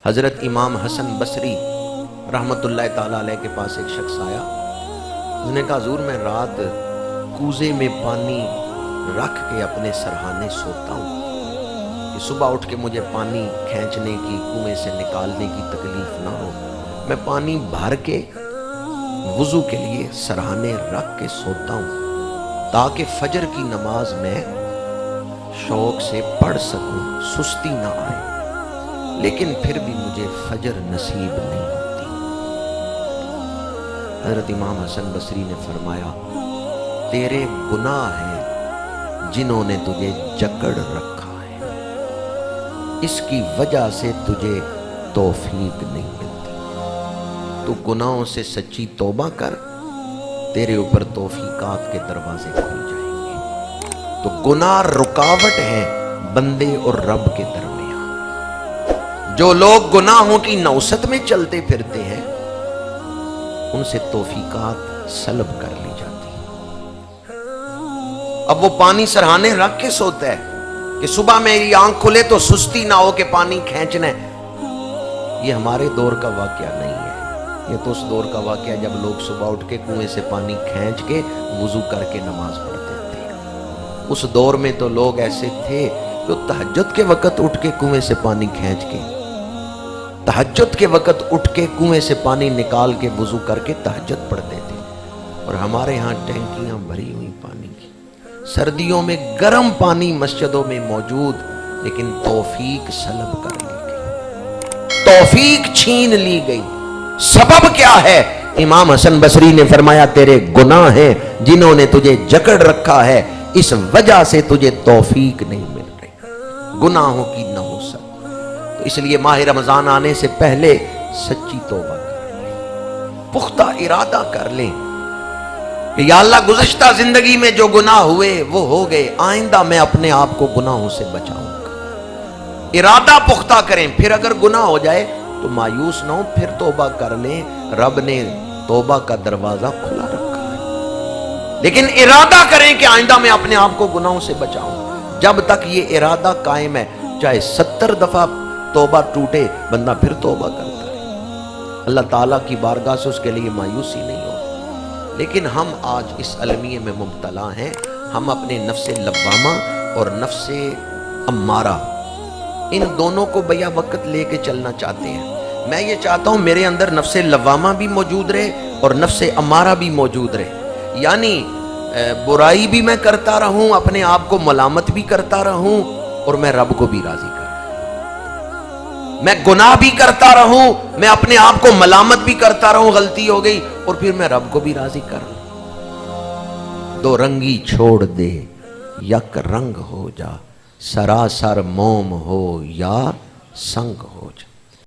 حضرت امام حسن بصری رحمتُ اللہ تعالیٰ علیہ کے پاس ایک شخص آیا. اس نے کہا حضور میں رات کوزے میں پانی رکھ کے اپنے سرہانے سوتا ہوں کہ صبح اٹھ کے مجھے پانی کھینچنے کی کنویں سے نکالنے کی تکلیف نہ ہو. میں پانی بھر کے وضو کے لیے سرہانے رکھ کے سوتا ہوں تاکہ فجر کی نماز میں شوق سے پڑھ سکوں، سستی نہ آئے، لیکن پھر بھی مجھے فجر نصیب نہیں ہوتی. حضرت امام حسن بصری نے فرمایا تیرے گناہ ہیں جنہوں نے تجھے جکڑ رکھا ہے، اس کی وجہ سے تجھے توفیق نہیں ملتی. تو گناہوں سے سچی توبہ کر، تیرے اوپر توفیقات کے دروازے کھل جائیں گے. تو گناہ رکاوٹ ہیں بندے اور رب کے درمیان. جو لوگ گناہوں کی نوست میں چلتے پھرتے ہیں ان سے توفیقات سلب کر لی جاتی ہیں. اب وہ پانی سرہانے رکھ کے سوتا ہے کہ صبح میری آنکھ کھلے تو سستی نہ ہو کہ پانی کھینچنا ہے. یہ ہمارے دور کا واقعہ نہیں ہے، یہ تو اس دور کا واقعہ جب لوگ صبح اٹھ کے کنویں سے پانی کھینچ کے وضو کر کے نماز پڑھتے تھے. اس دور میں تو لوگ ایسے تھے جو تہجد کے وقت اٹھ کے کنویں سے پانی کھینچ کے، تہجد کے وقت اٹھ کے کنویں سے پانی نکال کے وضو کر کے تہجد پڑھتے تھے. اور ہمارے ہاں ٹینکیاں بھری ہوئی پانی کی، سردیوں میں گرم پانی مسجدوں میں موجود، لیکن توفیق سلب کر لی گئی، توفیق چھین لی گئی. سبب کیا ہے؟ امام حسن بصری نے فرمایا تیرے گناہ ہیں جنہوں نے تجھے جکڑ رکھا ہے، اس وجہ سے تجھے توفیق نہیں مل رہی. گناہوں کی نحوست. تو اس لیے ماہ رمضان آنے سے پہلے سچی توبہ کر لیں، پختہ ارادہ کر لیں کہ یا اللہ گزشتہ زندگی میں جو گناہ ہوئے وہ ہو گئے، آئندہ میں اپنے آپ کو گناہوں سے بچاؤں گا. ارادہ پختہ کریں. پھر اگر گناہ ہو جائے تو مایوس نہ ہو، پھر توبہ کر لیں. رب نے توبہ کا دروازہ کھلا رکھا ہے، لیکن ارادہ کریں کہ آئندہ میں اپنے آپ کو گناہوں سے بچاؤں. جب تک یہ ارادہ قائم ہے، چاہے 70 دفعہ توبہ ٹوٹے، بندہ پھر توبہ کرتا ہے. اللہ تعالیٰ کی بارگاہ سے اس کے لیے مایوسی نہیں ہو. لیکن ہم آج اس المیے میں مبتلا ہیں. ہم اپنے نفس لوامہ اور نفس امارہ ان دونوں کو بیا وقت لے کے چلنا چاہتے ہیں. میں یہ چاہتا ہوں میرے اندر نفس لوامہ بھی موجود رہے اور نفس امارہ بھی موجود رہے، یعنی برائی بھی میں کرتا رہوں، اپنے آپ کو ملامت بھی کرتا رہوں، اور میں رب کو بھی راضی کروں. میں گناہ بھی کرتا رہوں، میں اپنے آپ کو ملامت بھی کرتا رہوں، غلطی ہو گئی، اور پھر میں رب کو بھی راضی کروں. دو رنگی چھوڑ دے یک رنگ ہو جا، سراسر موم ہو یا سنگ ہو جا.